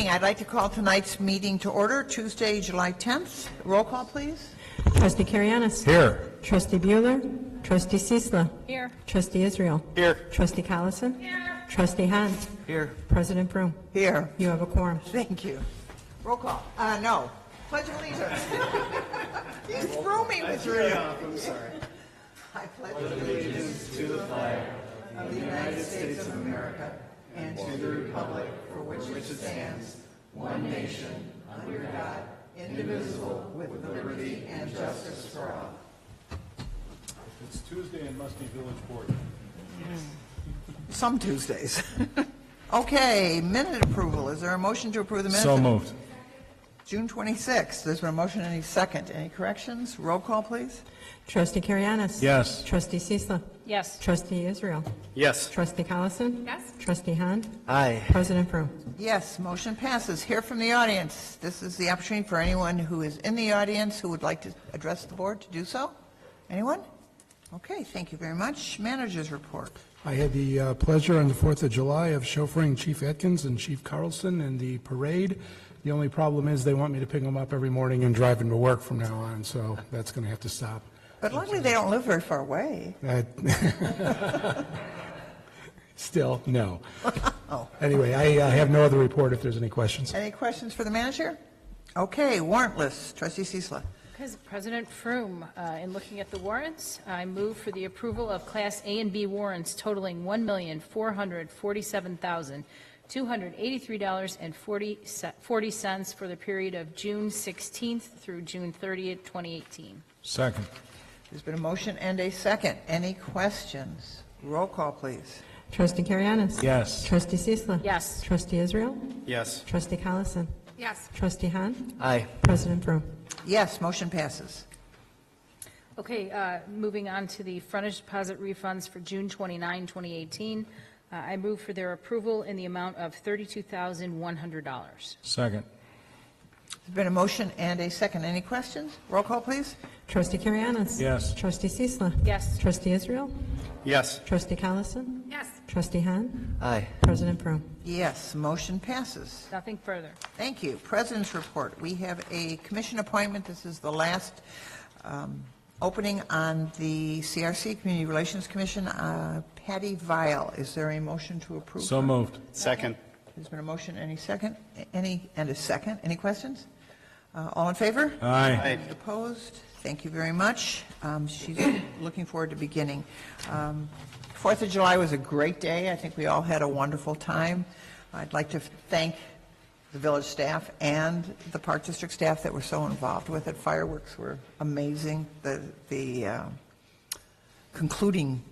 evening. I'd like to call tonight's meeting to order, Tuesday, July 10th. Roll call, please. Trustee Karianis. Here. Trustee Bueller. Trustee Ciesla. Here. Trustee Israel. Here. Trustee Collison. Here. Trustee Hahn. Here. President Broom. Here. You have a quorum. Thank you. Roll call. No. Pledge of allegiance. You threw me with your... I'm sorry. I pledge allegiance to the flag of the United States of America and to the republic for which it stands, one nation, under God, indivisible, with liberty and justice for all. It's Tuesday and must be village board. Some Tuesdays. Okay, minute approval. Is there a motion to approve the minutes? So moved. June 26th. There's been a motion. Any second? Any corrections? Roll call, please. Trustee Karianis. Yes. Trustee Ciesla. Yes. Trustee Israel. Yes. Trustee Collison. Yes. Trustee Hahn. Aye. President Broom. Yes, motion passes. Hear from the audience. This is the opportunity for anyone who is in the audience who would like to address the board to do so. Anyone? Okay, thank you very much. Manager's report. I had the pleasure on the 4th of July of chauffeuring Chief Atkins and Chief Carlson in the parade. The only problem is they want me to pick them up every morning and drive them to work from now on, so that's going to have to stop. But luckily, they don't live very far away. Still, no. Oh. Anyway, I have no other report if there's any questions. Any questions for the manager? Okay, warrant list. Trustee Ciesla. Because President Froome, in looking at the warrants, I move for the approval of Class A and B warrants totaling $1,447,283.40 for the period of June 16th through June 30th, 2018. Second. There's been a motion and a second. Any questions? Roll call, please. Trustee Karianis. Yes. Trustee Ciesla. Yes. Trustee Israel. Yes. Trustee Collison. Yes. Trustee Hahn. Aye. President Broom. Yes, motion passes. Okay, moving on to the frontage deposit refunds for June 29, 2018. I move for their approval in the amount of $32,100. Second. There's been a motion and a second. Any questions? Roll call, please. Trustee Karianis. Yes. Trustee Ciesla. Yes. Trustee Israel. Yes. Trustee Collison. Yes. Trustee Hahn. Aye. President Broom. Yes, motion passes. Nothing further. Thank you. President's report. We have a commission appointment. This is the last opening on the CRC, Community Relations Commission. Patty Vile. Is there a motion to approve? So her? moved. Second. There's been a motion. Any second? Any questions? All in favor? Aye. Opposed? Thank you very much. She's looking forward to beginning. 4th of July was a great day. I think we all had a wonderful time. I'd like to thank the village staff and the Park District staff that were so involved with it. Fireworks were amazing. The concluding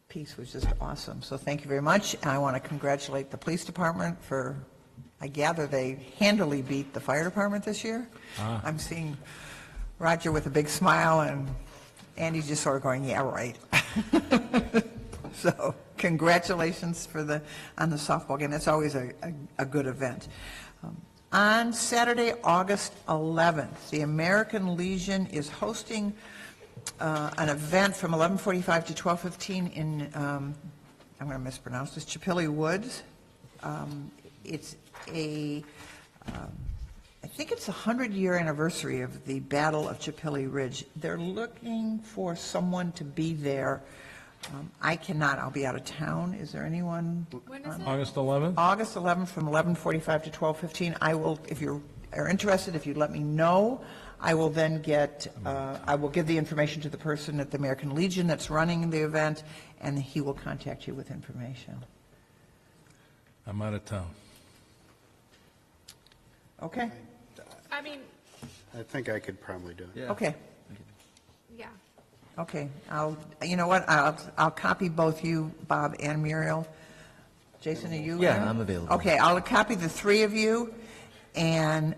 piece was just awesome. So thank you very much. And I want to congratulate the police department for, I gather they handily beat the fire department this year. I'm seeing Roger with a big smile and Andy just sort of going, yeah, right. So congratulations on the softball game. That's always a good event. On Saturday, August 11th, the American Legion is hosting an event from 11:45 to 12:15 in, I'm going to mispronounce this, Chippewa Woods. It's I think it's the 100-year anniversary of the Battle of Chippewa Ridge. They're looking for someone to be there. I cannot. I'll be out of town. Is there anyone? When is it? August 11th? August 11th from 11:45 to 12:15. I will, if you are interested, if you let me know, I will then I will give the information to the person at the American Legion that's running the event, and he will contact you with information. I'm out of town. Okay? I mean, I think I could probably do it. Okay. yeah. Okay. You know what? I'll copy both you, Bob, and Muriel. Jason, are you? Yeah, there? I'm available. Okay, I'll copy the three of you, And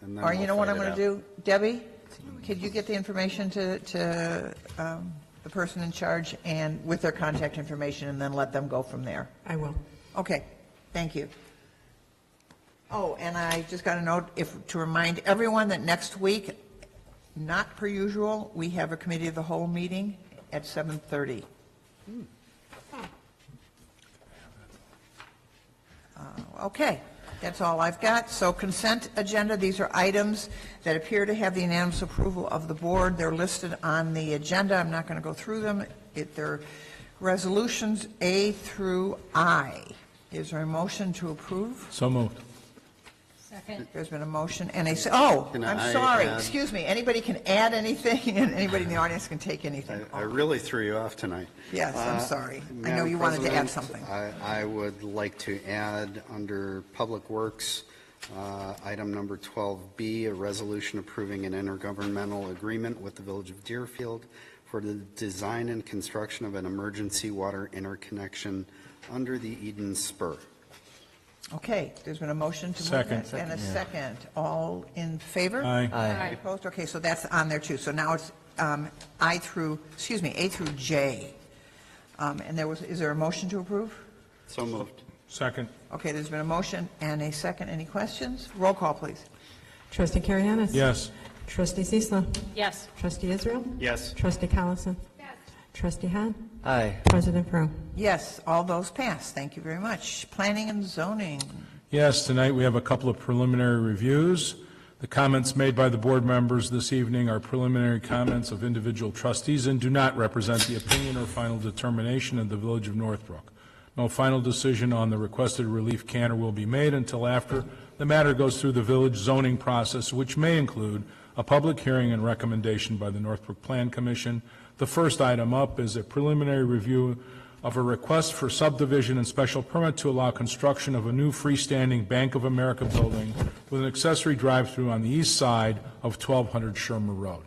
then or you we'll know what I'm fight going it to do? Debbie, could you get the information to the person in charge and with their contact information, and then let them go from there? I will. Okay, thank you. Oh, and I just got a note to remind everyone that next week, not per usual, we have a committee of the whole meeting at 7:30. Okay. That's all I've got. So consent agenda, these are items that appear to have the unanimous approval of the board. They're listed on the agenda. I'm not going to go through them. They're resolutions A through I. Is there a motion to approve? So moved. Second. There's been a motion and a, oh, Can I'm I sorry, add- excuse me. Anybody can add anything, and anybody in the audience can take anything. I really threw you off tonight. Yes, I'm sorry. I know Madam you wanted to add President, something. I would like to add under Public Works, item number 12B, a resolution approving an intergovernmental agreement with the Village of Deerfield for the design and construction of an emergency water interconnection under the Eden Spur. Okay, there's been a motion to move Second. that, and a second. All in favor? Aye. Any opposed? Okay, so that's on there too. So now it's A through J. And is there a motion to approve? So moved. Second. Okay, there's been a motion and a second. Any questions? Roll call, please. Trustee Karianis? Yes. Trustee Cisla? Yes. Trustee Israel? Yes. Trustee Collison? Trustee Hahn? Aye. President Pro. Yes, all those pass. Thank you very much. Planning and zoning. Yes, tonight we have a couple of preliminary reviews. The comments made by the board members this evening are preliminary comments of individual trustees and do not represent the opinion or final determination of the Village of Northbrook. No final decision on the requested relief can or will be made until after the matter goes through the village zoning process, which may include a public hearing and recommendation by the Northbrook Plan Commission. The first item up is a preliminary review of a request for subdivision and special permit to allow construction of a new freestanding Bank of America building with an accessory drive-through on the east side of 1200 Shermer Road.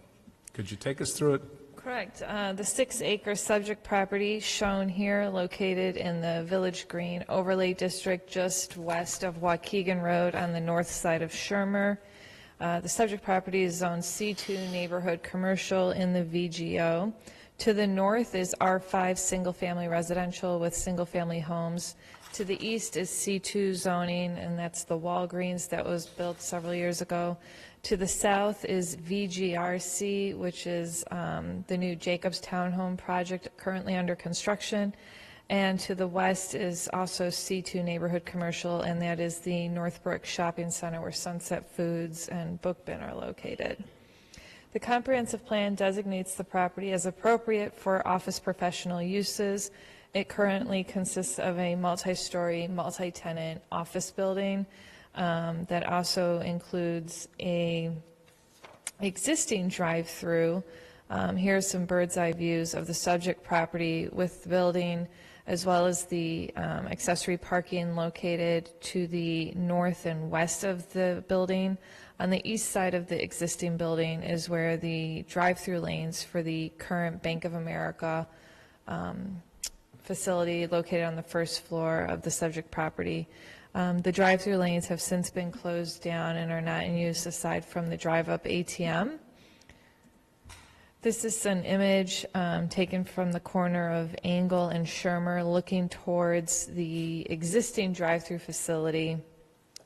Could you take us through it? Correct. The 6-acre subject property shown here, located in the Village Green Overlay District just west of Waukegan Road on the north side of Shermer. The subject property is zoned C2 neighborhood commercial in the VGO. To the north is R5 single-family residential with single-family homes. To the east is C2 zoning, and that's the Walgreens that was built several years ago. To the south is VGRC, which is the new Jacobs Townhome project currently under construction. And to the west is also C2 neighborhood commercial, and that is the Northbrook Shopping Center where Sunset Foods and Book Bin are located. The comprehensive plan designates the property as appropriate for office professional uses. It currently consists of a multi-story, multi-tenant office building that also includes a existing drive-through. Here's some bird's eye views of the subject property with the building, as well as the accessory parking located to the north and west of the building. On the east side of the existing building is where the drive-through lanes for the current Bank of America facility located on the first floor of the subject property. The drive-through lanes have since been closed down and are not in use aside from the drive-up ATM. This is an image taken from the corner of Angle and Shermer looking towards the existing drive-through facility.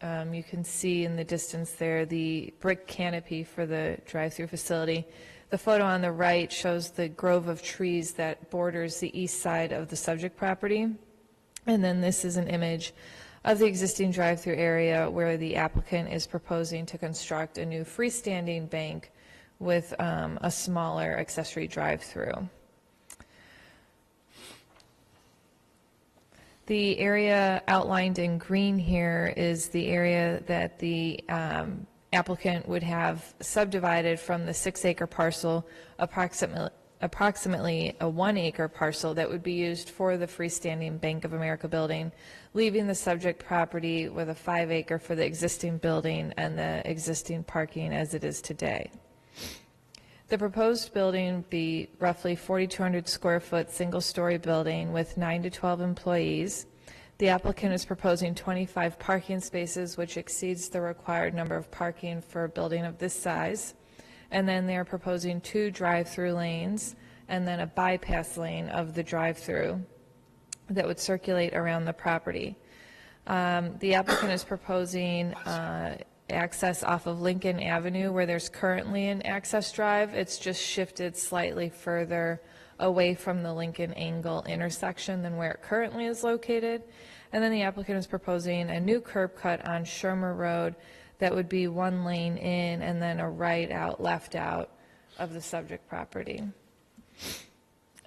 You can see in the distance there the brick canopy for the drive-through facility. The photo on the right shows the grove of trees that borders the east side of the subject property. And then this is an image of the existing drive-through area where the applicant is proposing to construct a new freestanding bank with a smaller accessory drive-through. The area outlined in green here is the area that the applicant would have subdivided from the 6-acre parcel, approximately a 1-acre parcel that would be used for the freestanding Bank of America building, leaving the subject property with a 5-acre for the existing building and the existing parking as it is today. The proposed building would be roughly 4,200 square foot single-story building with 9 to 12 employees. The applicant is proposing 25 parking spaces, which exceeds the required number of parking for a building of this size. And then they're proposing 2 drive-through lanes and then a bypass lane of the drive-through that would circulate around the property. The applicant is proposing access off of Lincoln Avenue where there's currently an access drive. It's just shifted slightly further away from the Lincoln Angle intersection than where it currently is located. And then the applicant is proposing a new curb cut on Shermer Road that would be 1 lane in and then a right out, left out of the subject property.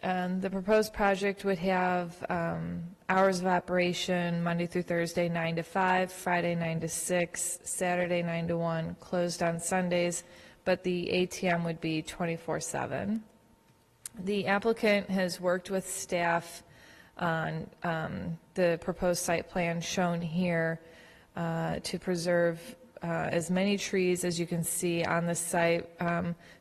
The proposed project would have hours of operation Monday through Thursday, 9 to 5, Friday, 9 to 6, Saturday, 9 to 1, closed on Sundays, but the ATM would be 24/7. The applicant has worked with staff on the proposed site plan shown here to preserve as many trees as you can see on the site,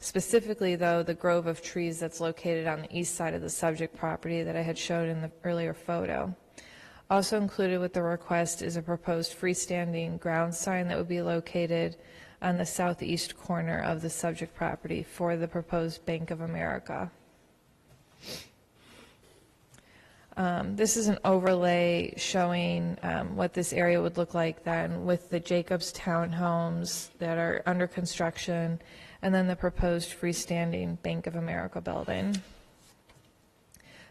specifically, though, the grove of trees that's located on the east side of the subject property that I had showed in the earlier photo. Also included with the request is a proposed freestanding ground sign that would be located on the southeast corner of the subject property for the proposed Bank of America. This is an overlay showing what this area would look like then with the Jacobs townhomes that are under construction and then the proposed freestanding Bank of America building.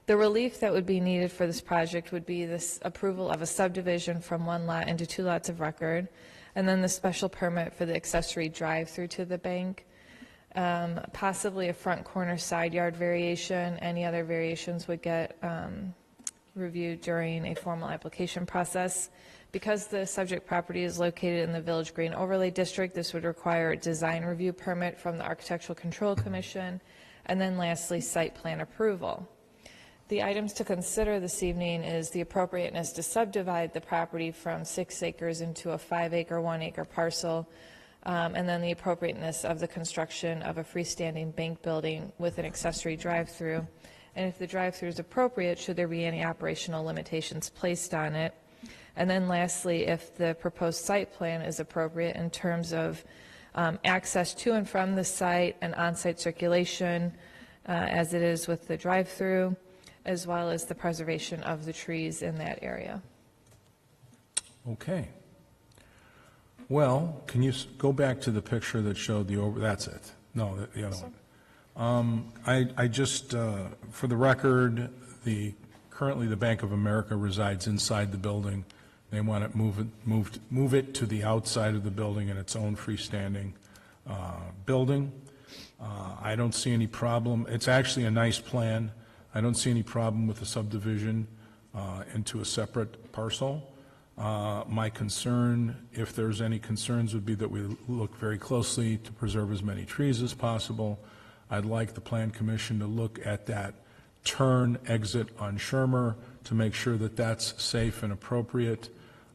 The relief that would be needed for this project would be this approval of a subdivision from 1 lot into 2 lots of record, and then the special permit for the accessory drive-through to the bank, possibly a front corner side yard variation. Any other variations would get reviewed during a formal application process. Because the subject property is located in the Village Green Overlay District, this would require a design review permit from the Architectural Control Commission, and then lastly, site plan approval. The items to consider this evening is the appropriateness to subdivide the property from 6 acres into a 5-acre, 1-acre parcel, and then the appropriateness of the construction of a freestanding bank building with an accessory drive-through. And if the drive-through is appropriate, should there be any operational limitations placed on it? And then lastly, if the proposed site plan is appropriate in terms of access to and from the site and on-site circulation, as it is with the drive-through, as well as the preservation of the trees in that area. Okay. Well, can you go back to the picture that showed that's it? No, the other one. I just, for the record, currently the Bank of America resides inside the building. They want to move it to the outside of the building in its own freestanding building. I don't see any problem. It's actually a nice plan. I don't see any problem with the subdivision into a separate parcel. My concern, if there's any concerns, would be that we look very closely to preserve as many trees as possible. I'd like the Plan Commission to look at that turn exit on Shermer to make sure that that's safe and appropriate.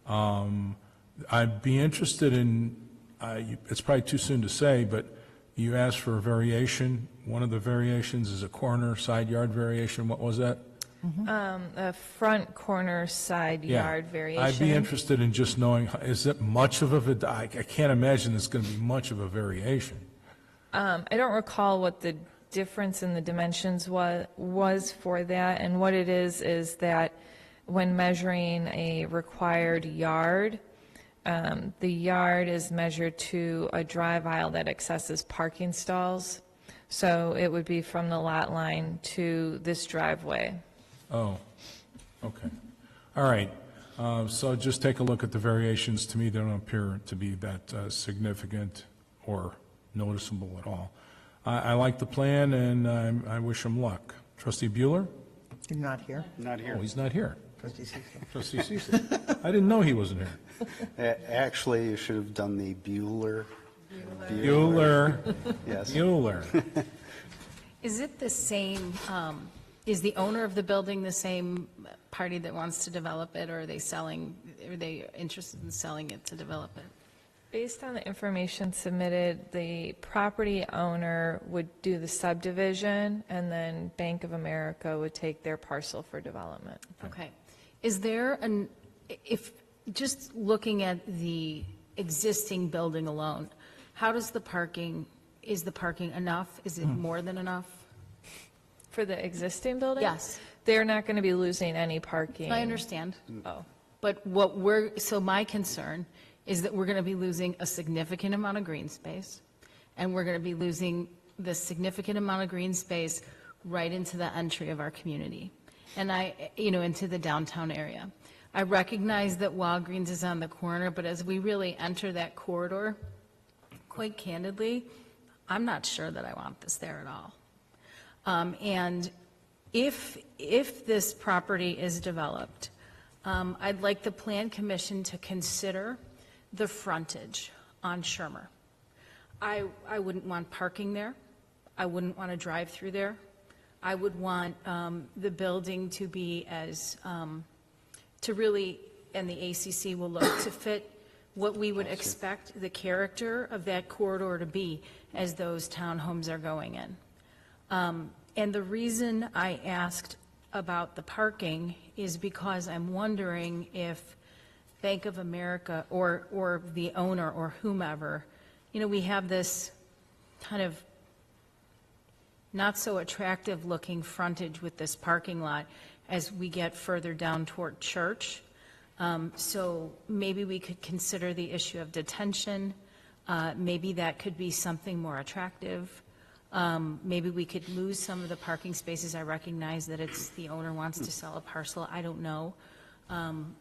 I'd be interested in, it's probably too soon to say, but you asked for a variation. One of the variations is a corner side yard variation. What was that? A front corner side Yeah. yard variation. I'd be interested in just knowing, is it much of a, I can't imagine it's going to be much of a variation. I don't recall what the difference in the dimensions was for that, and what it is that when measuring a required yard, the yard is measured to a drive aisle that accesses parking stalls, so it would be from the lot line to this driveway. Oh, okay. All right. So just take a look at the variations. To me, they don't appear to be that significant or noticeable at all. I like the plan, and I wish him luck. Trustee Bueller? You're not here. Not Oh, here. he's not here. Trustee Cecil. Trustee Cecil. I didn't know he wasn't here. Actually, you should have done the Bueller. Bueller. Yes. Bueller. Is it the same, is the owner of the building the same party that wants to develop it, or are they interested in selling it to develop it? Based on the information submitted, the property owner would do the subdivision, and then Bank of America would take their parcel for development. Okay. Is there if, just looking at the existing building alone, how does is the parking enough? Is it more than enough? For the existing building? Yes. They're not going to be losing any parking. I understand. Oh. But so my concern is that we're going to be losing a significant amount of green space, and we're going to be losing the significant amount of green space right into the entry of our community, and into the downtown area. I recognize that Walgreens is on the corner, but as we really enter that corridor, quite candidly, I'm not sure that I want this there at all. And if this property is developed, I'd like the Plan Commission to consider the frontage on Shermer. I wouldn't want parking there. I wouldn't want to drive through there. I would want the building to be as, to really, and the ACC will look to fit what we would expect the character of that corridor to be as those townhomes are going in. And the reason I asked about the parking is because I'm wondering if Bank of America or the owner or whomever, you know, we have this kind of not so attractive looking frontage with this parking lot as we get further down toward Church. So maybe we could consider the issue of detention. Maybe that could be something more attractive. Maybe we could lose some of the parking spaces. I recognize that it's the owner wants to sell a parcel. I don't know.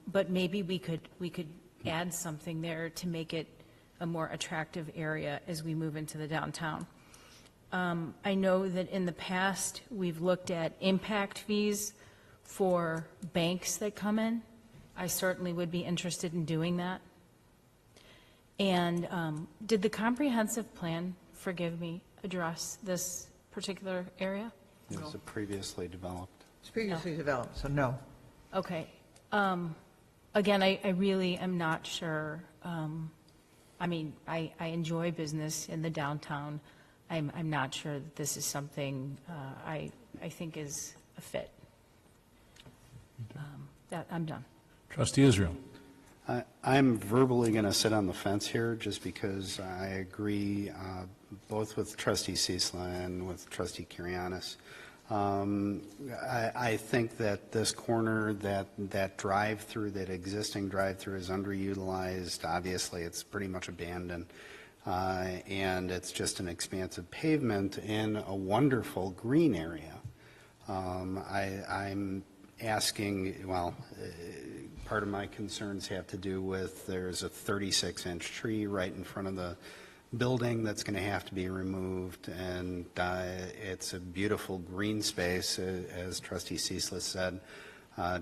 But maybe we could add something there to make it a more attractive area as we move into the downtown. I know that in the past, we've looked at impact fees for banks that come in. I certainly would be interested in doing that. And did the comprehensive plan, forgive me, address this particular area? It was previously developed. It's previously developed, so no. Okay. Again, I really am not sure. I mean, I enjoy business in the downtown. I'm not sure that this is something I think is a fit. I'm done. Trustee Israel. I'm verbally going to sit on the fence here just because I agree both with Trustee Ciesla and with Trustee Kirianis. I think that this corner, that drive-through, that existing drive-through is underutilized. Obviously, it's pretty much abandoned. And it's just an expansive pavement in a wonderful green area. I'm asking, well, part of my concerns have to do with there's a 36-inch tree right in front of the building that's going to have to be removed, and it's a beautiful green space, as Trustee Ciesla said,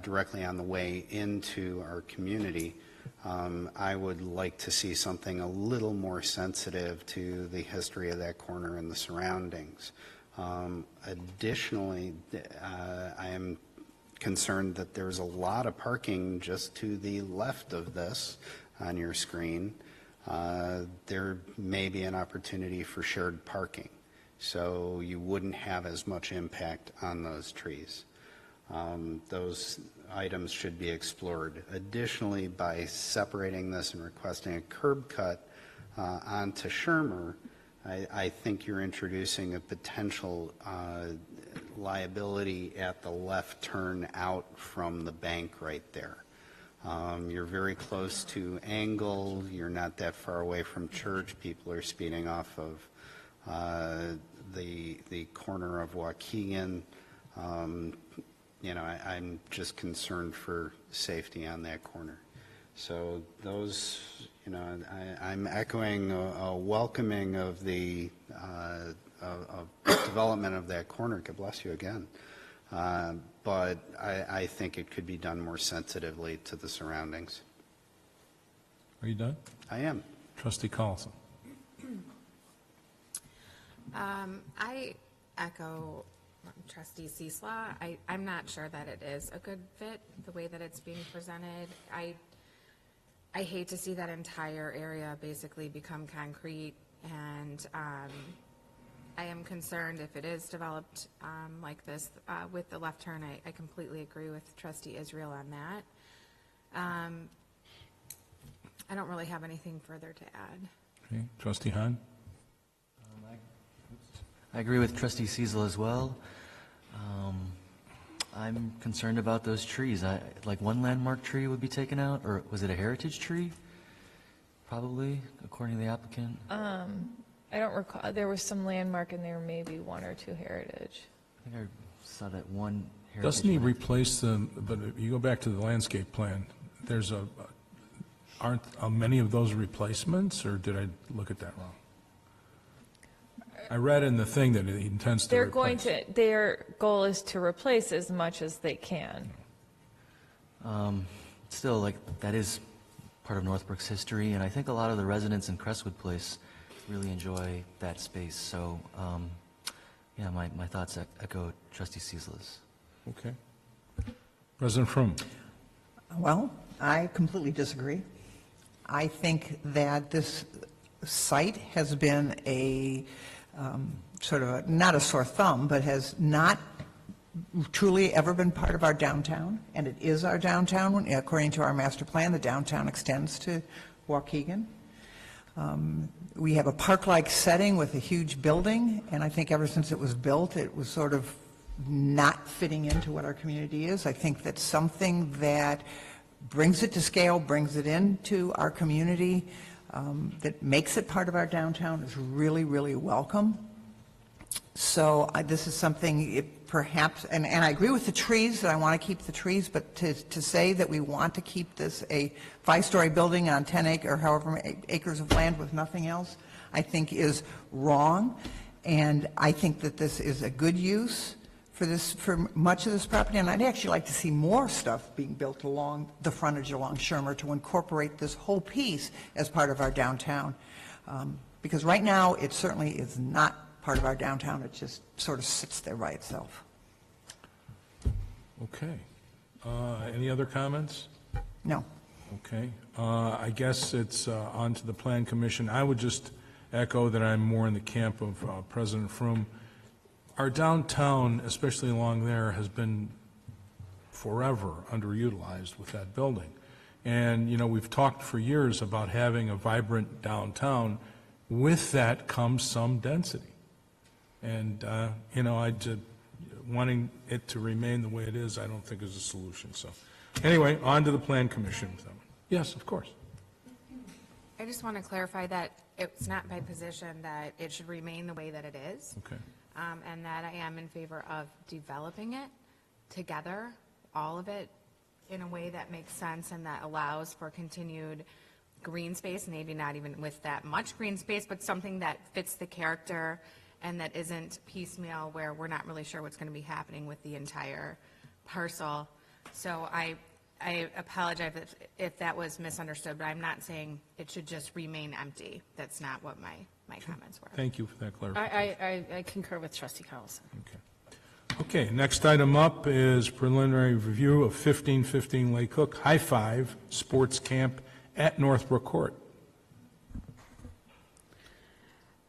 directly on the way into our community. I would like to see something a little more sensitive to the history of that corner and the surroundings. Additionally, I am concerned that there's a lot of parking just to the left of this on your screen. There may be an opportunity for shared parking, so you wouldn't have as much impact on those trees. Those items should be explored. Additionally, by separating this and requesting a curb cut onto Shermer, I think you're introducing a potential liability at the left turn out from the bank right there. You're very close to Angle. You're not that far away from Church. People are speeding off of the corner of Waukegan. You know, I'm just concerned for safety on that corner. So those, you know, I'm echoing a welcoming of the of development of that corner. God bless you again. But I think it could be done more sensitively to the surroundings. Are you done? I am. Trustee Collison. I echo Trustee Ciesla. I'm not sure that it is a good fit, the way that it's being presented. I hate to see that entire area basically become concrete, and I am concerned if it is developed like this with the left turn. I completely agree with Trustee Israel on that. I don't really have anything further to add. Okay. Trustee Hahn. I agree with Trustee Ciesla as well. I'm concerned about those trees. Like one landmark tree would be taken out, or was it a heritage tree? Probably, according to the applicant. I don't recall, there was some landmark and there may be one or two heritage. I think I saw that one heritage. Doesn't he one. replace the, but if you go back to the landscape plan, aren't many of those replacements, or did I look at that wrong? I read in the thing that he intends to replace. Their goal is to replace as much as they can. Still, like, that is part of Northbrook's history, and I think a lot of the residents in Crestwood Place really enjoy that space. So, yeah, my thoughts echo Trustee Ciesla's. Okay. President Froome. Well, I completely disagree. I think that this site has been a sort of not a sore thumb, but has not truly ever been part of our downtown, and it is our downtown. According to our master plan, the downtown extends to Waukegan. We have a park-like setting with a huge building, and I think ever since it was built, it was sort of not fitting into what our community is. I think that's something that brings it to scale, brings it into our community, that makes it part of our downtown is really, really welcome. So this is something perhaps, and I agree with the trees, that I want to keep the trees, but to say that we want to keep this a 5-story building on 10 acre, or however many acres of land with nothing else, I think is wrong. And I think that this is a good use for much of this property, and I'd actually like to see more stuff being built along the frontage along Shermer to incorporate this whole piece as part of our downtown. Because right now, it certainly is not part of our downtown. It just sort of sits there by itself. Okay. Any other comments? No. Okay. I guess it's on to the Plan Commission. I would just echo that I'm more in the camp of President Froome. Our downtown, especially along there, has been forever underutilized with that building. And, you know, we've talked for years about having a vibrant downtown. With that comes some density. And, you know, wanting it to remain the way it is, I don't think is a solution. So, anyway, on to the Plan Commission. Yes, of course. I just want to clarify that it's not my position that it should remain the way that it is. Okay. And that I am in favor of developing it together, all of it, in a way that makes sense and that allows for continued green space, maybe not even with that much green space, but something that fits the character and that isn't piecemeal where we're not really sure what's going to be happening with the entire parcel. So I apologize if that was misunderstood, but I'm not saying it should just remain empty. That's not what my comments were. Thank you for that clarification. I concur with Trustee Collison. Okay, next item up is preliminary review of 1515 Lake Hook High Five Sports Camp at Northbrook Court.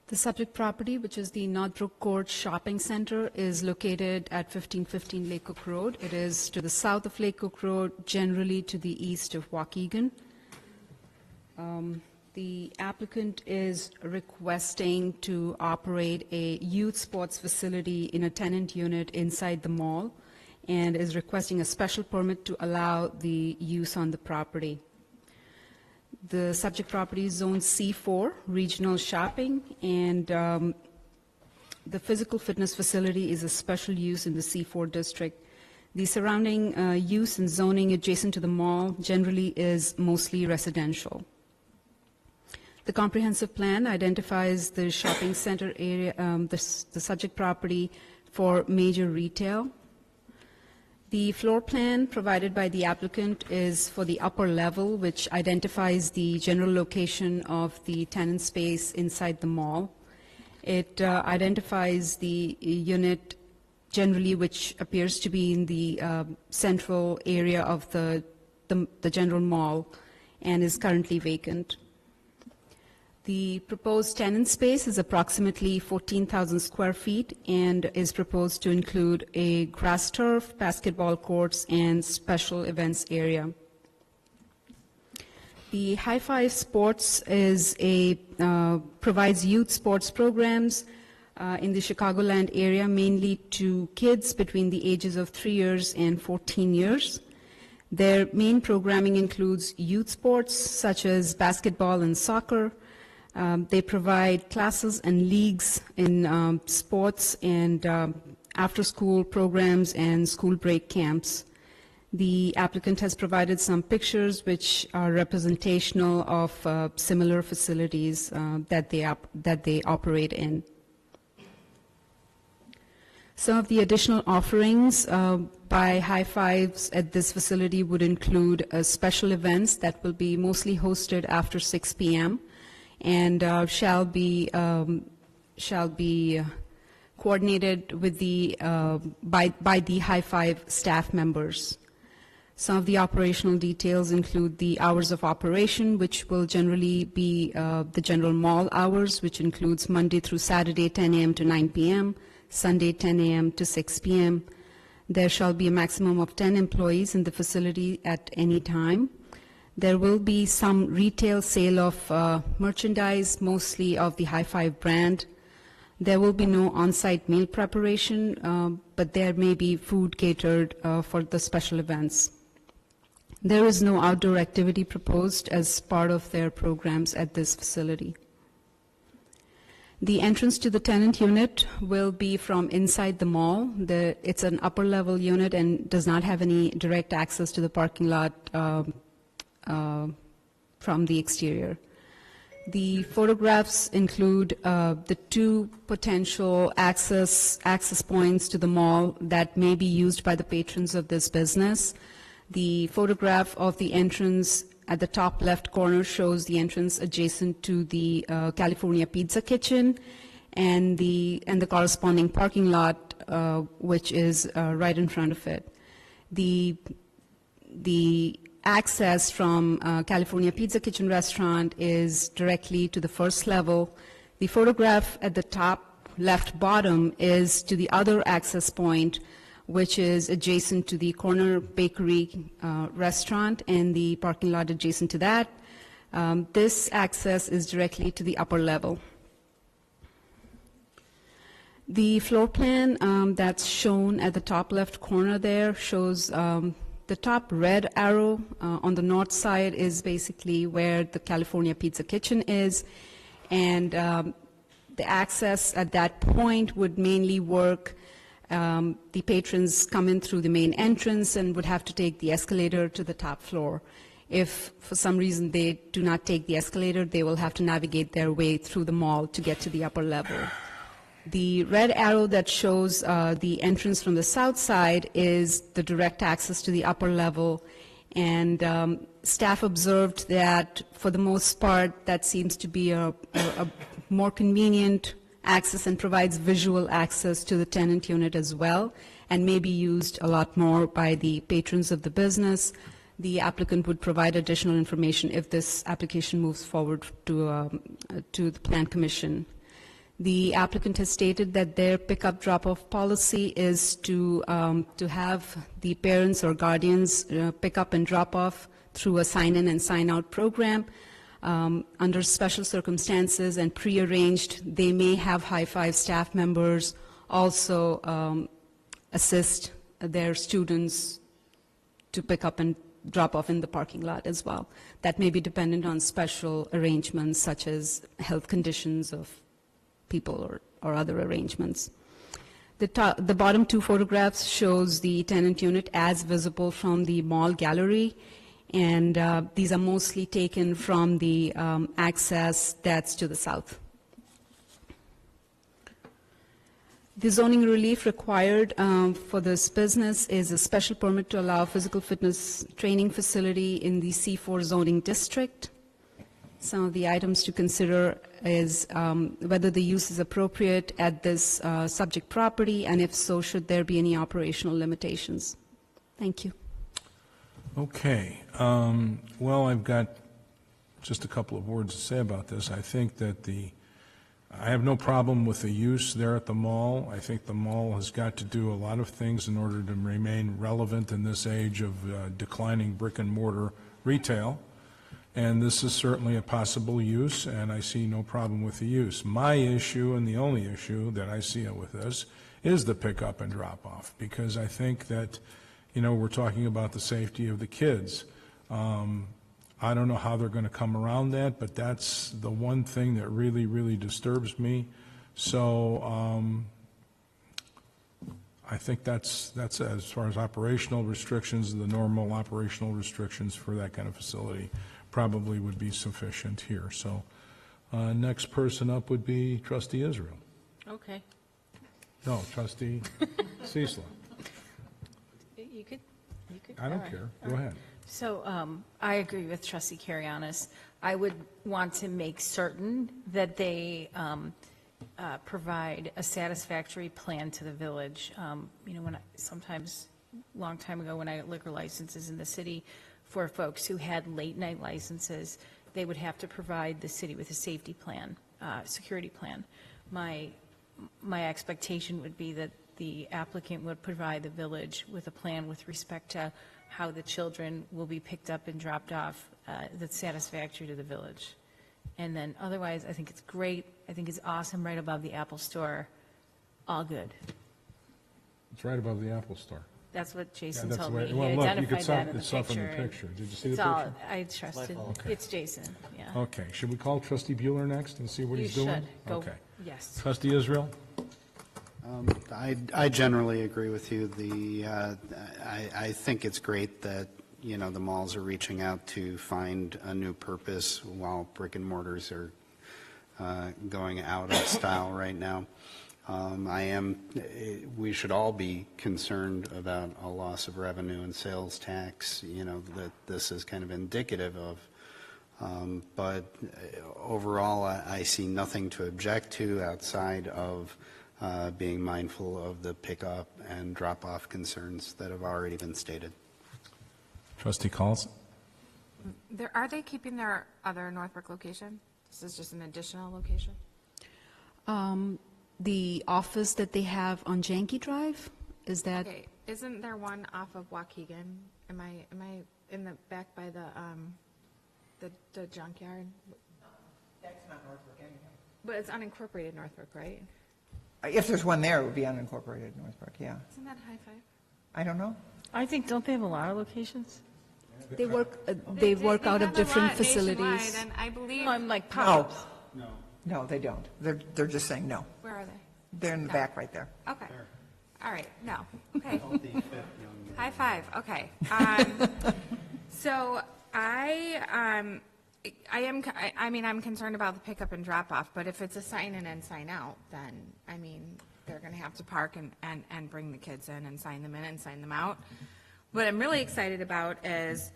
The subject property, which is the Northbrook Court Shopping Center, is located at 1515 Lake Hook Road. It is to the south of Lake Hook Road, generally to the east of Waukegan. The applicant is requesting to operate a youth sports facility in a tenant unit inside the mall and is requesting a special permit to allow the use on the property. The subject property is Zone C4, regional shopping, and the physical fitness facility is a special use in the C4 district. The surrounding use and zoning adjacent to the mall generally is mostly residential. The comprehensive plan identifies the shopping center area, the subject property for major retail. The floor plan provided by the applicant is for the upper level, which identifies the general location of the tenant space inside the mall. It identifies the unit generally which appears to be in the central area of the general mall and is currently vacant. The proposed tenant space is approximately 14,000 square feet and is proposed to include a grass turf, basketball courts, and special events area. The High Five Sports provides youth sports programs in the Chicagoland area, mainly to kids between the ages of 3 years and 14 years. Their main programming includes youth sports such as basketball and soccer. They provide classes and leagues in sports and after-school programs and school break camps. The applicant has provided some pictures which are representational of similar facilities that they operate in. Some of the additional offerings by High Fives at this facility would include special events that will be mostly hosted after 6 p.m. and shall be coordinated with by the High Five staff members. Some of the operational details include the hours of operation, which will generally be the general mall hours, which includes Monday through Saturday, 10 a.m. to 9 p.m., Sunday, 10 a.m. to 6 p.m. There shall be a maximum of 10 employees in the facility at any time. There will be some retail sale of merchandise, mostly of the High Five brand. There will be no on-site meal preparation, but there may be food catered for the special events. There is no outdoor activity proposed as part of their programs at this facility. The entrance to the tenant unit will be from inside the mall. It's an upper-level unit and does not have any direct access to the parking lot from the exterior. The photographs include the two potential access points to the mall that may be used by the patrons of this business. The photograph of the entrance at the top left corner shows the entrance adjacent to the California Pizza Kitchen and the corresponding parking lot, which is right in front of it. The access from California Pizza Kitchen restaurant is directly to the first level. The photograph at the top left bottom is to the other access point, which is adjacent to the Corner Bakery restaurant and the parking lot adjacent to that. This access is directly to the upper level. The floor plan that's shown at the top left corner there shows the top red arrow on the north side is basically where the California Pizza Kitchen is, and the access at that point would mainly work. The patrons come in through the main entrance and would have to take the escalator to the top floor. If for some reason they do not take the escalator, they will have to navigate their way through the mall to get to the upper level. The red arrow that shows the entrance from the south side is the direct access to the upper level, and staff observed that for the most part that seems to be a more convenient access and provides visual access to the tenant unit as well, and may be used a lot more by the patrons of the business. The applicant would provide additional information if this application moves forward to the Plan Commission. The applicant has stated that their pickup drop-off policy is to have the parents or guardians pick up and drop off through a sign-in and sign-out program. Under special circumstances and pre-arranged, they may have High Five staff members also assist their students to pick up and drop off in the parking lot as well. That may be dependent on special arrangements such as health conditions of people or other arrangements. The bottom two photographs shows the tenant unit as visible from the mall gallery, and these are mostly taken from the access that's to the south. The zoning relief required for this business is a special permit to allow physical fitness training facility in the C4 zoning district. Some of the items to consider is whether the use is appropriate at this subject property, and if so, should there be any operational limitations. Thank you. Okay. Well, I've got just a couple of words to say about this. I think that I have no problem with the use there at the mall. I think the mall has got to do a lot of things in order to remain relevant in this age of declining brick and mortar retail. And this is certainly a possible use, and I see no problem with the use. My issue, and the only issue that I see with this, is the pickup and drop-off, because I think that, we're talking about the safety of the kids. I don't know how they're going to come around that, but that's the one thing that really, really disturbs me. So I think that's as far as operational restrictions, the normal operational restrictions for that kind of facility probably would be sufficient here. So next person up would be Trustee Israel. Okay. No, Trustee Cecil. You could. I don't care. Go ahead. So I agree with Trustee Karianis. I would want to make certain that they provide a satisfactory plan to the village. When sometimes, long time ago, when I got liquor licenses in the city for folks who had late-night licenses, they would have to provide the city with a safety plan, security plan. My expectation would be that the applicant would provide the village with a plan with respect to how the children will be picked up and dropped off that's satisfactory to the village. And then otherwise, I think it's great. I think it's awesome right above the Apple Store. All good. It's right above the Apple Store. That's what Yeah, Jason that's told the me. way- He well, look, you identified could that stop- in the it's up in the picture. picture. Did you see the It's all- picture? I trusted. Okay. It's Jason, yeah. Okay, should we call Trustee Bueller next and see what You he's doing? should. Go, Okay. yes. Trustee Israel? I generally agree with you. I think it's great that, the malls are reaching out to find a new purpose while brick and mortars are going out of style right now. We should all be concerned about a loss of revenue and sales tax, that this is kind of indicative of. But overall, I see nothing to object to outside of being mindful of the pickup and drop-off concerns that have already been stated. Trustee Collison? Are they keeping their other Northbrook location? This is just an additional location? The office that they have on Janky Drive, is that? Okay, isn't there one off of Waukegan? Am I in the back by the junkyard? That's not Northbrook anyway. But it's unincorporated Northbrook, right? If there's one there, it would be unincorporated Northbrook, yeah. Isn't that High Five? I don't know. I think, don't they have a lot of locations? They work out of have a different lot nationwide, facilities. And I believe, No, I'm like No. pop-ups. No, they don't. They're just saying no. where are they? They're in the back right there. Okay. All right, no, okay. High five, okay. So I'm concerned about the pickup and drop off, but if it's a sign in and sign out, then, they're gonna have to park and bring the kids in and sign them in and sign them out. What I'm really excited about is,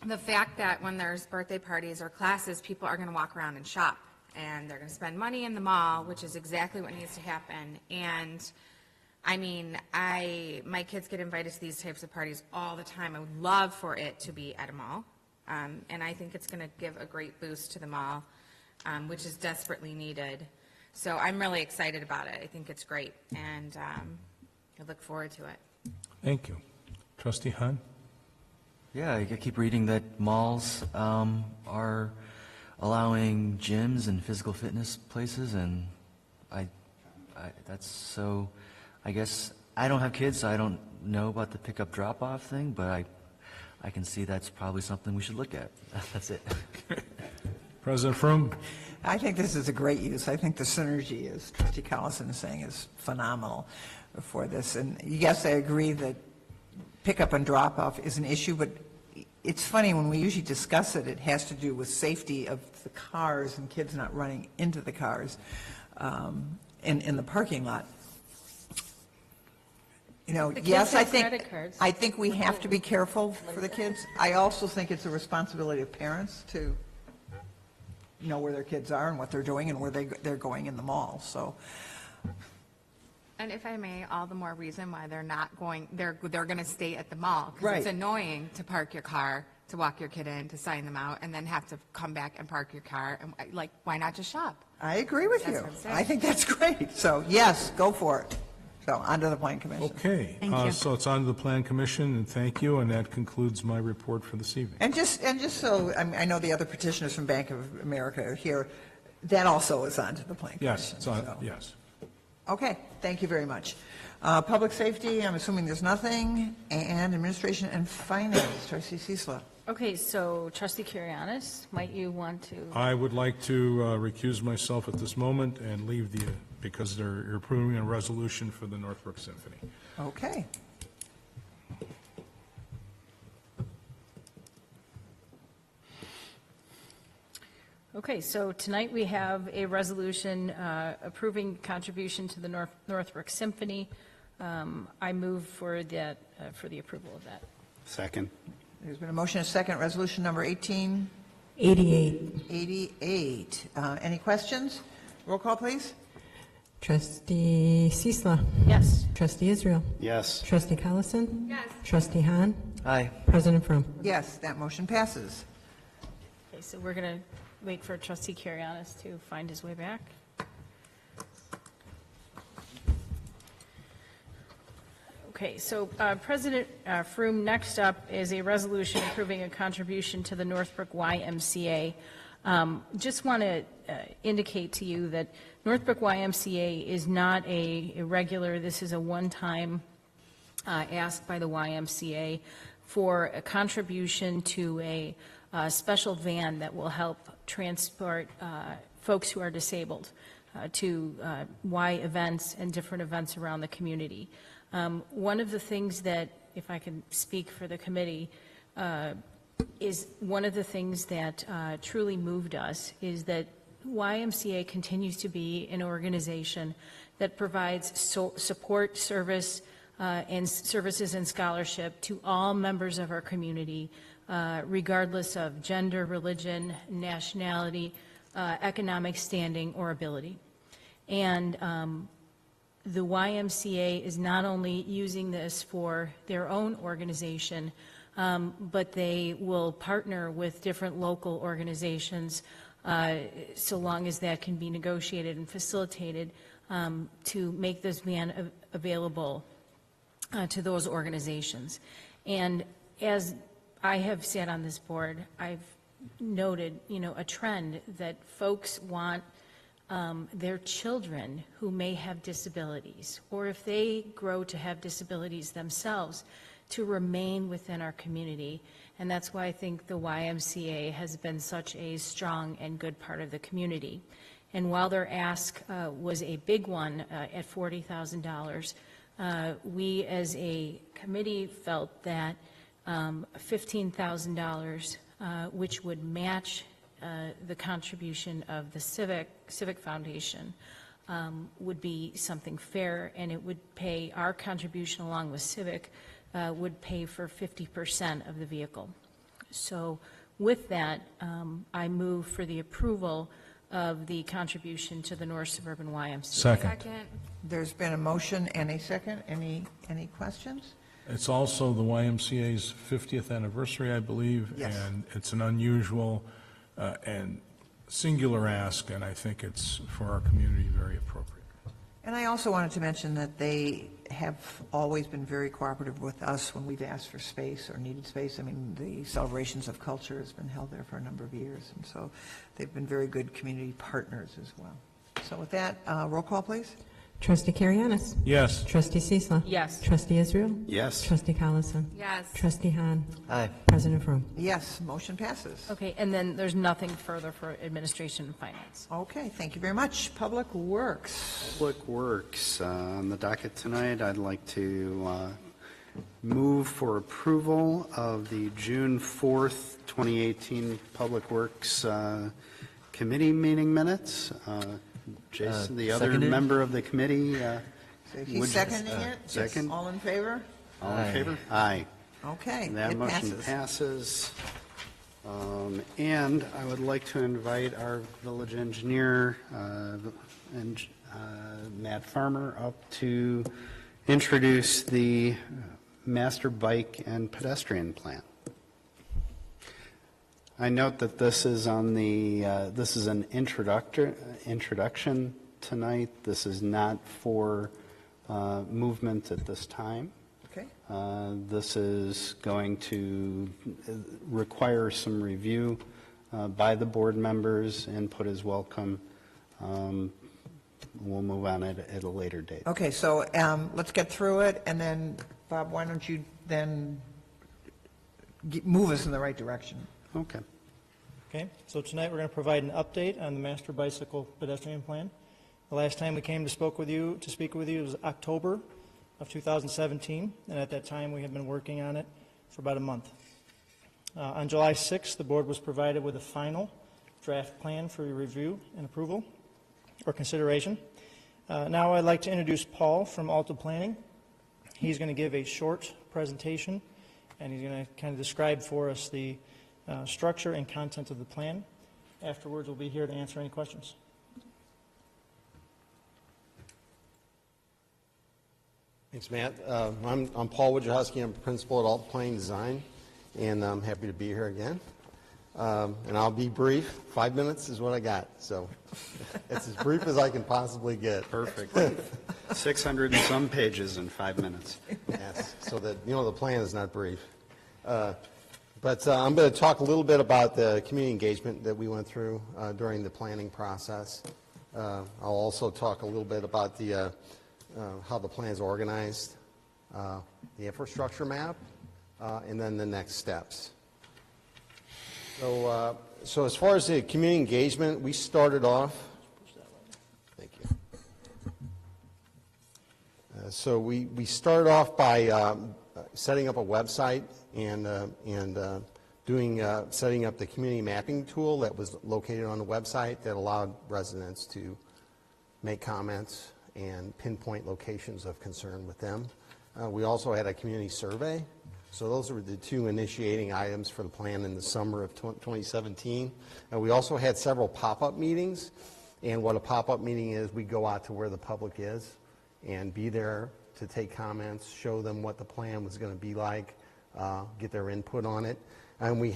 the fact that when there's birthday parties or classes, people are gonna walk around and shop, and they're gonna spend money in the mall, which is exactly what needs to happen. And, my kids get invited to these types of parties all the time. I would love for it to be at a mall. And I think it's gonna give a great boost to the mall, which is desperately needed. So I'm really excited about it. I think it's great, and, I look forward to it. Thank you. Trustee Hunt? Yeah, I keep reading that malls are allowing gyms and physical fitness places, and that's so, I guess, I don't have kids, so I don't know about the pickup drop-off thing, but I can see that's probably something we should look at. That's it. President Froome? I think this is a great use. I think the synergy, as Trustee Collison is saying, is phenomenal for this. And yes, I agree that pickup and drop-off is an issue, but it's funny, when we usually discuss it, it has to do with safety of the cars and kids not running into the cars in the parking lot. The kids Yes, have credit cards. I think we have to be careful for the kids. I also think it's a responsibility of parents to know where their kids are and what they're doing and where they're going in the mall, so. And if I may, all the more reason why they're not going, they're going to stay at the mall. Because Right. it's annoying to park your car, to walk your kid in, to sign them out, and then have to come back and park your car. And why not just shop? I agree with That's you. what I'm saying. I think that's great. So, yes, go for it. So, on to the Plan Commission. Okay. Thank you. So it's on to the Plan Commission, and thank you, and that concludes my report for this evening. And just so, I know the other petitioners from Bank of America are here, that also is on to the Plan Commission. Yes, it's on, so. yes. Okay, thank you very much. Public Safety, I'm assuming there's nothing, and Administration and Finance, Trustee Cecil. Okay, so Trustee Karianis, might you want to? I would like to recuse myself at this moment and leave the because you're approving a resolution for the Northbrook Symphony. Okay. Okay, so tonight we have a resolution approving contribution to the Northbrook Symphony. I move for that, for the approval of that. Second. There's been a motion, a second, resolution number 88. Any questions? Roll call, please. Trustee Sisla. Yes. Trustee Israel. Yes. Trustee Collison. Yes. Trustee Hahn. Aye. President Frum. Yes, that motion passes. Okay, so we're going to wait for Trustee Karianis to find his way back. Okay, so President Froome, next up is a resolution approving a contribution to the Northbrook YMCA. Just want to indicate to you that Northbrook YMCA is not a regular, this is a one-time ask by the YMCA for a contribution to a special van that will help transport folks who are disabled to Y events and different events around the community. One of the things that, if I can speak for the committee, is one of the things that truly moved us is that YMCA continues to be an organization that provides support, service, and services and scholarship to all members of our community, regardless of gender, religion, nationality, economic standing, or ability. And the YMCA is not only using this for their own organization, but they will partner with different local organizations, so long as that can be negotiated and facilitated, to make this van available to those organizations. And as I have sat on this board, I've noted, a trend that folks want their children who may have disabilities, or if they grow to have disabilities themselves, to remain within our community. And that's why I think the YMCA has been such a strong and good part of the community. And while their ask was a big one at $40,000, we as a committee felt that $15,000, which would match the contribution of the Civic Foundation, would be something fair, and it would pay, our contribution along with Civic would pay for 50% of the vehicle. So with that, I move for the approval of the contribution to the North Suburban YMCA. Second. There's been a motion and a second. Any questions? It's also the YMCA's 50th anniversary, I believe. Yes. And it's an unusual and singular ask, and I think it's, for our community, very appropriate. And I also wanted to mention that they have always been very cooperative with us when we've asked for space or needed space. I mean, the Celebrations of Culture has been held there for a number of years, and so they've been very good community partners as well. So with that, roll call, please. Trustee Karianis. Yes. Trustee Sisla. Yes. Trustee Israel. Yes. Trustee Collison. Yes. Trustee Hahn. Aye. President Frum. Yes, motion passes. Okay, and then there's nothing further for administration and finance. Okay, thank you very much. Public Works. Public Works, on the docket tonight, I'd like to move for approval of the June 4th, 2018 Public Works Committee meeting minutes. Jason, the other seconded. member of the committee. So he's would- seconding it? Second. All in favor? All in Aye. favor? Aye. Okay, That it motion passes. passes. And I would like to invite our village engineer, Matt Farmer, up to introduce the master bike and pedestrian plan. I note that this is on the, this is an introduction tonight. This is not for movement at this time. Okay, This is going to require some review by the board members. Input is welcome. We'll move on at a later date. okay, so let's get through it, and then, Bob, why don't you then move us in the right direction? Okay. Okay, so tonight we're going to provide an update on the master bicycle pedestrian plan. The last time we came to speak with you was October of 2017, and at that time we had been working on it for about a month. On July 6th, the board was provided with a final draft plan for review and approval or consideration. Now I'd like to introduce Paul from Alta Planning. He's going to give a short presentation, and he's going to kind of describe for us the structure and content of the plan. Afterwards, we'll be here to answer any questions. Thanks, Matt. I'm Paul Wojciechowski. I'm principal at Alta Planning Design, and I'm happy to be here again. And I'll be brief. 5 minutes is what I got, so it's as brief as I can possibly get. Perfect. 600 and some pages in 5 minutes. Yes, so that, the plan is not brief. But I'm going to talk a little bit about the community engagement that we went through during the planning process. I'll also talk a little bit about the how the plan is organized, the infrastructure map, and then the next steps. So as far as the community engagement, we started off. Thank you. So we started off by setting up a website and setting up the community mapping tool that was located on the website that allowed residents to make comments and pinpoint locations of concern with them. We also had a community survey. So those were the two initiating items for the plan in the summer of 2017. And we also had several pop-up meetings. And what a pop-up meeting is, we go out to where the public is and be there to take comments, show them what the plan was going to be like, get their input on it. And we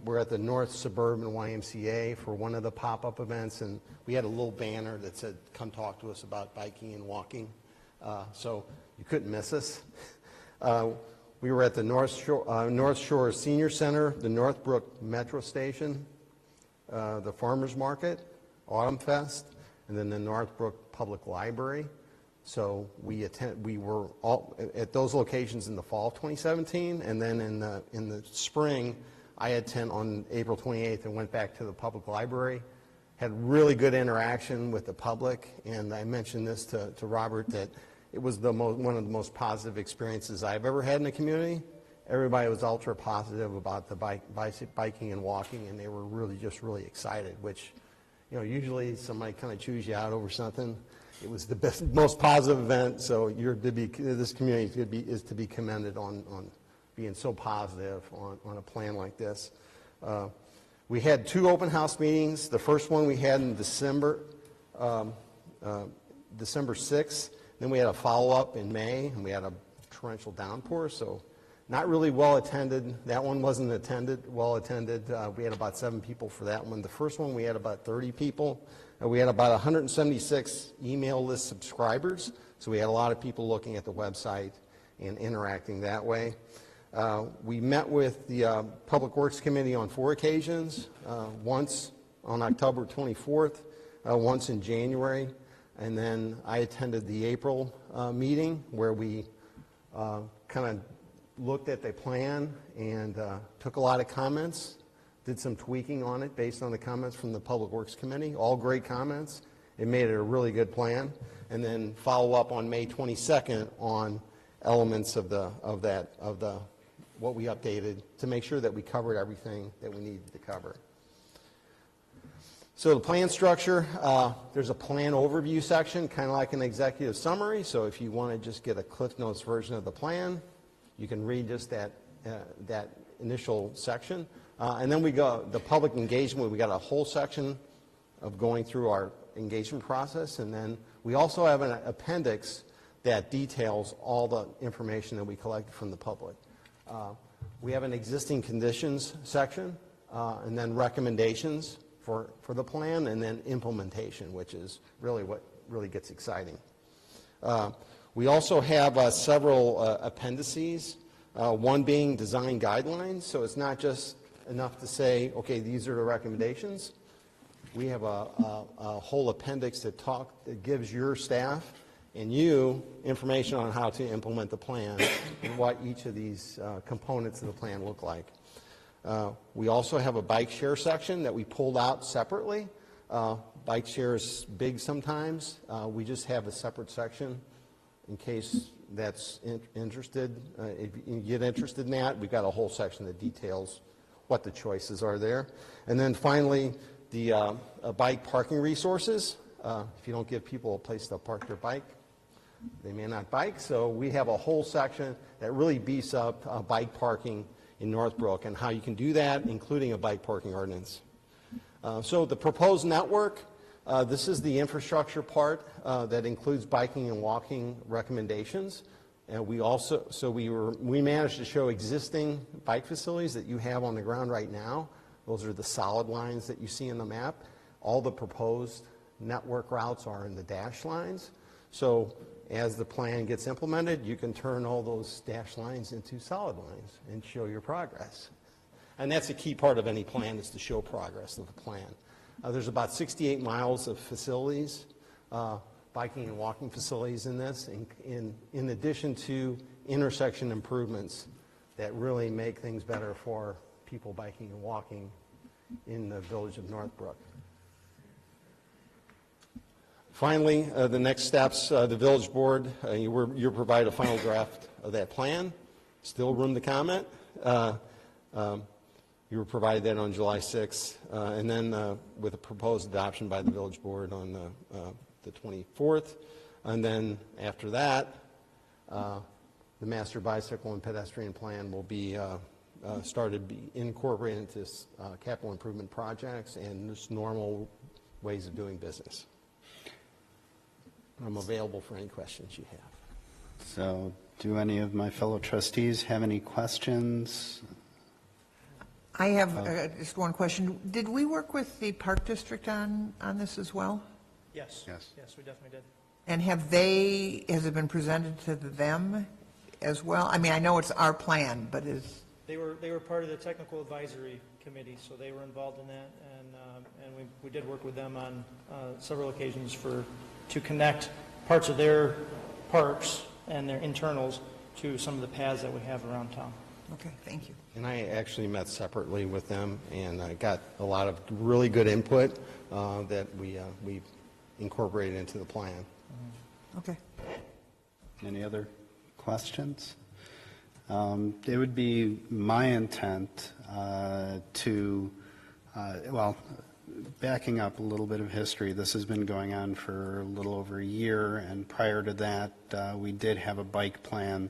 were at the North Suburban YMCA for one of the pop-up events, and we had a little banner that said, "Come talk to us about biking and walking." So you couldn't miss us. We were at the North Shore Senior Center, the Northbrook Metro Station, the Farmers Market, Autumn Fest, and then the Northbrook Public Library. So we were all at those locations in the fall of 2017, and then in the spring, I attended on April 28th and went back to the public library. Had really good interaction with the public, and I mentioned this to Robert that it was one of the most positive experiences I've ever had in the community. Everybody was ultra positive about the biking and walking, and they were really excited, which, usually somebody kind of chews you out over something. It was the best, most positive event, so this community is to be commended on being so positive on a plan like this. We had 2 open house meetings. The first one we had in December 6th. Then we had a follow-up in May, and we had a torrential downpour, so not really well attended. That one wasn't well attended. We had about 7 people for that one. The first one, we had about 30 people. We had about 176 email list subscribers, so we had a lot of people looking at the website and interacting that way. We met with the Public Works Committee on 4 occasions, once on October 24th, once in January, and then I attended the April meeting where we kind of looked at the plan and took a lot of comments, did some tweaking on it based on the comments from the Public Works Committee, all great comments. It made it a really good plan, and then follow up on May 22nd on elements of what we updated to make sure that we covered everything that we needed to cover. So the plan structure, there's a plan overview section, kind of like an executive summary. So if you want to just get a Cliff Notes version of the plan, you can read just that initial section. And then we go, the public engagement, we got a whole section of going through our engagement process. And then we also have an appendix that details all the information that we collected from the public. We have an existing conditions section, and then recommendations for the plan, and then implementation, which is really what really gets exciting. We also have several appendices, one being design guidelines, so it's not just enough to say, okay, these are the recommendations. We have a whole appendix that gives your staff and you information on how to implement the plan and what each of these components of the plan look like. We also have a bike share section that we pulled out separately. bike share is big sometimes. We just have a separate section in case that's interested. If you get interested in that, we've got a whole section that details what the choices are there. And then finally, the bike parking resources. If you don't give people a place to park their bike, they may not bike. So we have a whole section that really beefs up bike parking in Northbrook and how you can do that, including a bike parking ordinance. So the proposed network, this is the infrastructure part that includes biking and walking recommendations. And we also, we managed to show existing bike facilities that you have on the ground right now. Those are the solid lines that you see in the map. All the proposed network routes are in the dashed lines. So as the plan gets implemented, you can turn all those dashed lines into solid lines and show your progress. And that's a key part of any plan, is to show progress of the plan. There's about 68 miles of facilities, biking and walking facilities in this, in addition to intersection improvements that really make things better for people biking and walking in the village of Northbrook. Finally, the next steps, the village board, you'll provide a final draft of that plan. Still room to comment. You were provided that on July 6th, and then with a proposed adoption by the village board on the 24th. And then after that, the master bicycle and pedestrian plan will be started to be incorporated into capital improvement projects and just normal ways of doing business. I'm available for any questions you have. So do any of my fellow trustees have any questions? I have just one question. Did we work with the Park District on this as well? Yes. Yes. Yes, we definitely did. And has it been presented to them as well? I mean, I know it's our plan, but They were part of the technical advisory committee, so they were involved in that, and we did work with them on several occasions to connect parts of their parks and their internals to some of the paths that we have around town. okay, thank you. And I actually met separately with them, and I got a lot of really good input that we incorporated into the plan. Okay. Any other questions? It would be my intent backing up a little bit of history, this has been going on for a little over a year, and prior to that, we did have a bike plan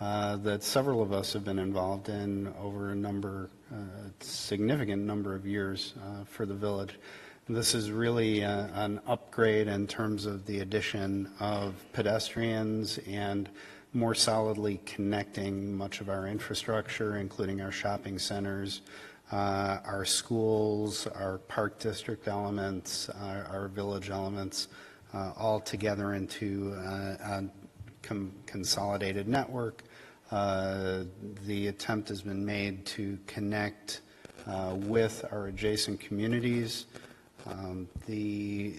that several of us have been involved in over a significant number of years for the village. This is really an upgrade in terms of the addition of pedestrians and more solidly connecting much of our infrastructure, including our shopping centers, our schools, our park district elements, our village elements, all together into a consolidated network. The attempt has been made to connect with our adjacent communities. The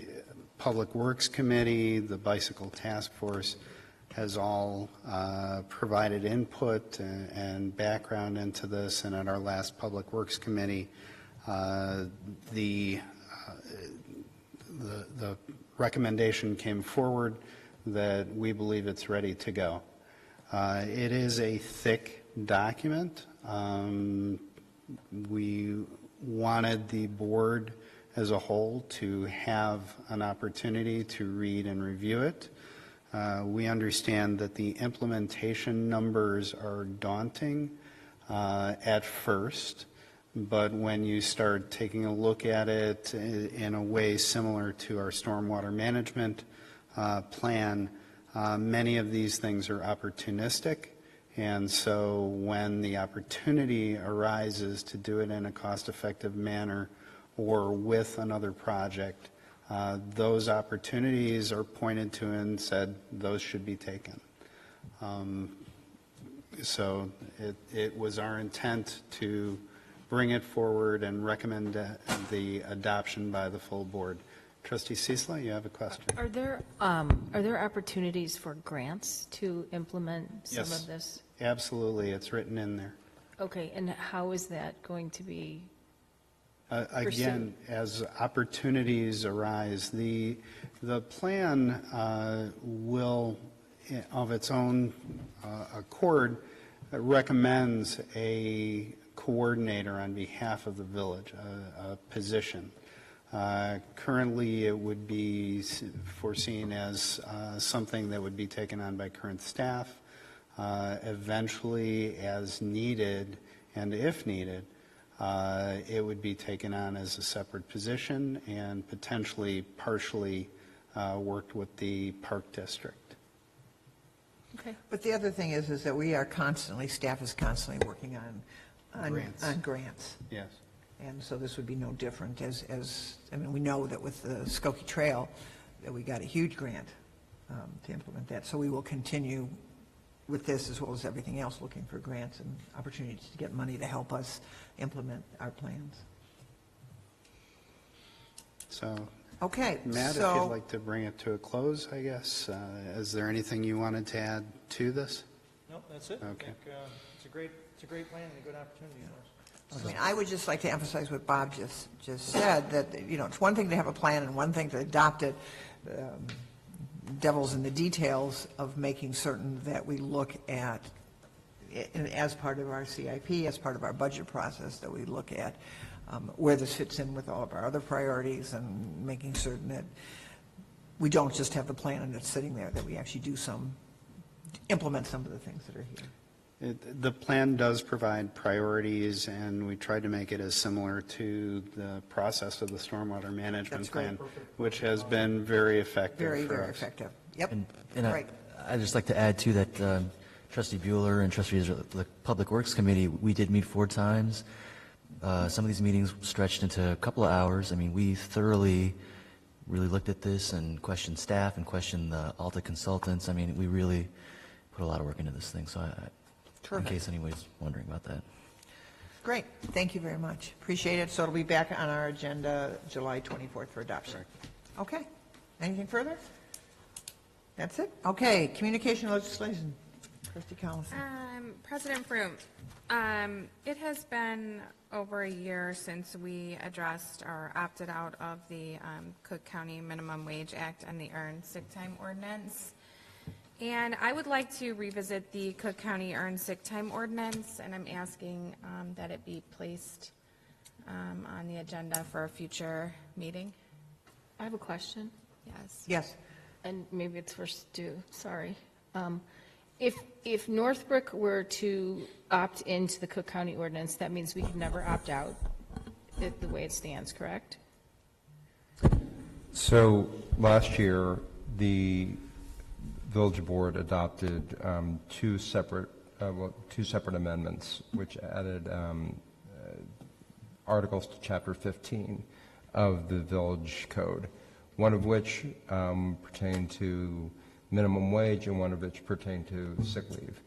Public Works Committee, the Bicycle Task Force has all provided input and background into this, and at our last Public Works Committee, the recommendation came forward that we believe it's ready to go. It is a thick document. We wanted the board as a whole to have an opportunity to read and review it. We understand that the implementation numbers are daunting at first, but when you start taking a look at it in a way similar to our stormwater management plan, many of these things are opportunistic, and so when the opportunity arises to do it in a cost-effective manner or with another project, those opportunities are pointed to and said those should be taken. So it was our intent to bring it forward and recommend the adoption by the full board. Trustee Cecila, you have a question? Are there opportunities for grants to implement some of this? Yes, absolutely. It's written in there. Okay, and how is that going to be Again, as opportunities arise, the plan will, of its own accord, recommends a coordinator on behalf of the village, a position. Currently, it would be foreseen as something that would be taken on by current staff. Eventually, as needed, and if needed, it would be taken on as a separate position and potentially partially worked with the Park District. Okay. But the other thing is that we are constantly, staff is constantly working on Grants. grants. Yes. And so this would be no different I mean, we know that with the Skokie Trail, that we got a huge grant to implement that. So we will continue with this as well as everything else, looking for grants and opportunities to get money to help us implement our plans. So, Okay. Matt, if so you'd like to bring it to a close, I guess. Is there anything you wanted to add to this? No, that's it. I Okay. think it's a great plan and a good opportunity for us. I mean, I would just like to emphasize what Bob just said, that, it's one thing to have a plan and one thing to adopt it. Devil's in the details of making certain that we look at, as part of our CIP, as part of our budget process, that we look at where this fits in with all of our other priorities and making certain that we don't just have the plan and it's sitting there, that we actually implement some of the things that are here. The plan does provide priorities, and we tried to make it as similar to the process of the stormwater management That's great. plan, which has been very effective Very, for very us. effective. Yep, And right. I'd just like to add, too, that Trustee Bueller and Trustees of the Public Works Committee, we did meet 4 times. Some of these meetings stretched into a couple of hours. I mean, we thoroughly really looked at this and questioned staff and questioned the Alta consultants. I mean, we really put a lot of work into this thing, so in case anybody's wondering about that. Great, thank you very much. Appreciate it. So it'll be back on our agenda July 24th for adoption. Okay, anything further? That's it? Okay, communication legislation. Trustee Collison. President Froome, it has been over a year since we addressed or opted out of the Cook County Minimum Wage Act and the Earned Sick Time Ordinance. And I would like to revisit the Cook County Earned Sick Time Ordinance, and I'm asking that it be placed on the agenda for a future meeting. I have a question, Yes. Yes. and maybe it's for Stu, sorry. If Northbrook were to opt into the Cook County ordinance, that means we could never opt out, the way it stands, correct? So last year, the village board adopted two separate amendments, which added articles to Chapter 15 of the village code, one of which pertained to minimum wage and one of which pertained to sick leave.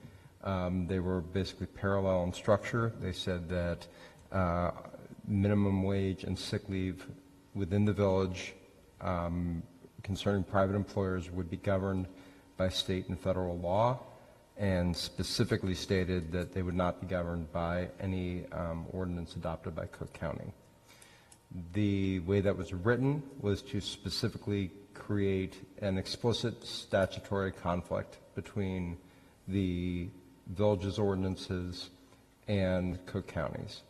They were basically parallel in structure. They said that minimum wage and sick leave within the village concerning private employers would be governed by state and federal law, and specifically stated that they would not be governed by any ordinance adopted by Cook County. The way that was written was to specifically create an explicit statutory conflict between the village's ordinances and Cook County's.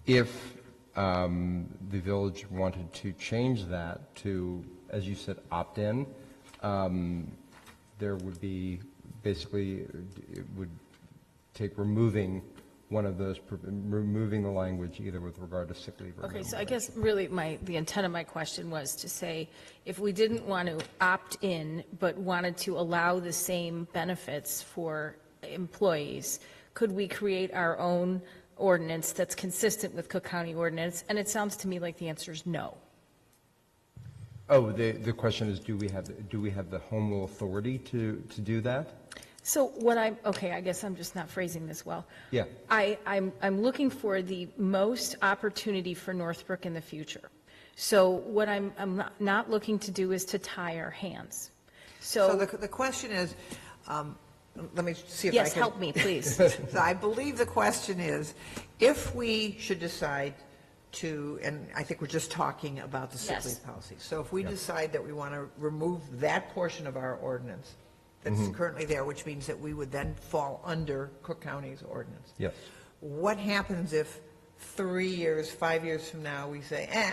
If the village wanted to change that to, as you said, opt-in, there would be basically, it would take removing one of those, removing the language either with regard to sick leave or Okay, so minimum I guess really the intent of my question was to say, if we didn't want to opt in, but wanted to allow the same benefits for employees, could we create our own ordinance that's consistent with Cook County ordinance? And it sounds to me like the answer is no. Oh, the question is, do we have the home rule authority to do that? So I guess I'm just not phrasing this well. Yeah. I'm looking for the most opportunity for Northbrook in the future. So what I'm not looking to do is to tie our hands. So the question is, let me see if I can. Yes, help me, please. So I believe the question is, if we should decide to, and I think we're just talking about the sick Yes. leave policy. So if we decide that we want to remove that portion of our ordinance that's currently there, which means that we would then fall under Cook County's ordinance. Yes. What happens if 3 years, 5 years from now, we say,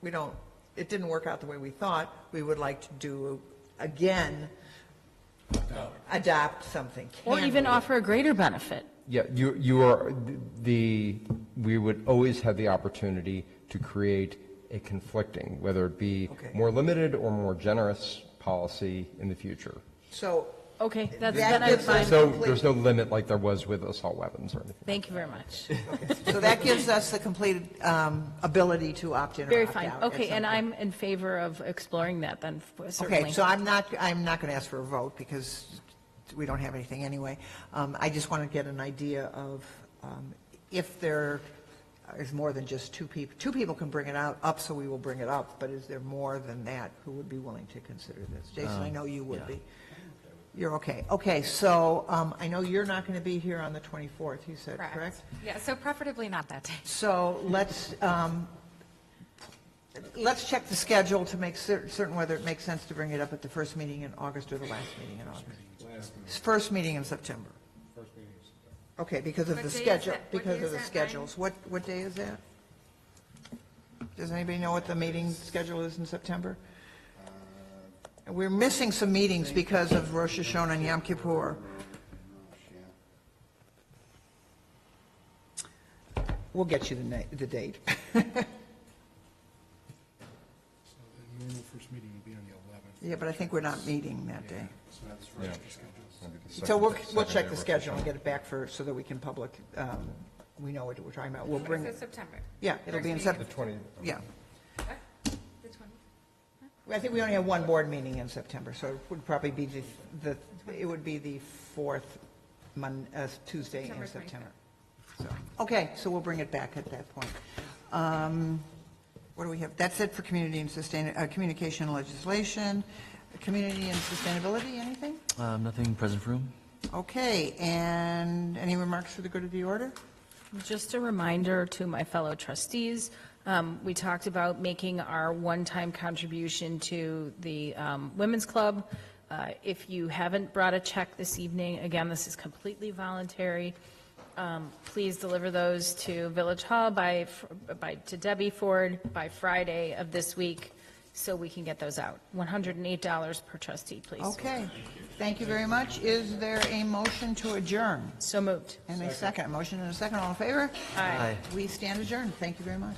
we don't, it didn't work out the way we thought, we would like to do, again, adopt something? Or Can even we? offer a greater benefit. Yeah, you are, we would always have the opportunity to create a conflicting, whether it be Okay. more limited or more generous policy in the future. So, Okay, that's, That then I'm gives us- fine. There's no limit like there was with assault weapons or anything. Thank you very much. so that gives us the complete ability to opt in or Very opt fine. out at Okay, some and point. I'm in favor of exploring that then, certainly. Okay, so I'm not going to ask for a vote because we don't have anything anyway. I just want to get an idea of if there is more than just two people. Two people can bring it up, so we will bring it up, but is there more than that who would be willing to consider this? Jason, I know you would yeah. be. You're okay. Okay, so I know you're not going to be here on the 24th, you said, correct? Yeah, so preferably not that day. So let's check the schedule to make certain whether it makes sense to bring it up at the first meeting in August or the last meeting in August. First meeting in September. Okay, because of What the day is schedule, that? What because day of the is that, schedules. What day is that? Does anybody know what the meeting schedule is in September? We're missing some meetings because of Rosh Hashanah and Yom Kippur. We'll get you the date. Normal first meeting would be on the 11th. Yeah, but I think we're not meeting that day. So that's the schedule. So we'll check the schedule and get it back so that we can we know what we're talking about. We'll bring So it, September. yeah, it'll be in The September. 20, Yeah. The 20th. I think we only have one board meeting in September, so it would probably be it would be the fourth Tuesday in September September. So, okay, so we'll bring it back at that point. What do we have? That's it for community and communication and legislation. Community and sustainability, anything? Nothing present for room? Okay, and any remarks for the good of the order? Just a reminder to my fellow trustees, we talked about making our one-time contribution to the Women's Club. If you haven't brought a check this evening, again, this is completely voluntary. Please deliver those to Village Hall to Debbie Ford by Friday of this week, so we can get those out. $108 per trustee, please. Okay, thank you very much. Is there a motion to adjourn? So moved. And a second, motion and a second, all in favor? Aye. We stand adjourned. Thank you very much.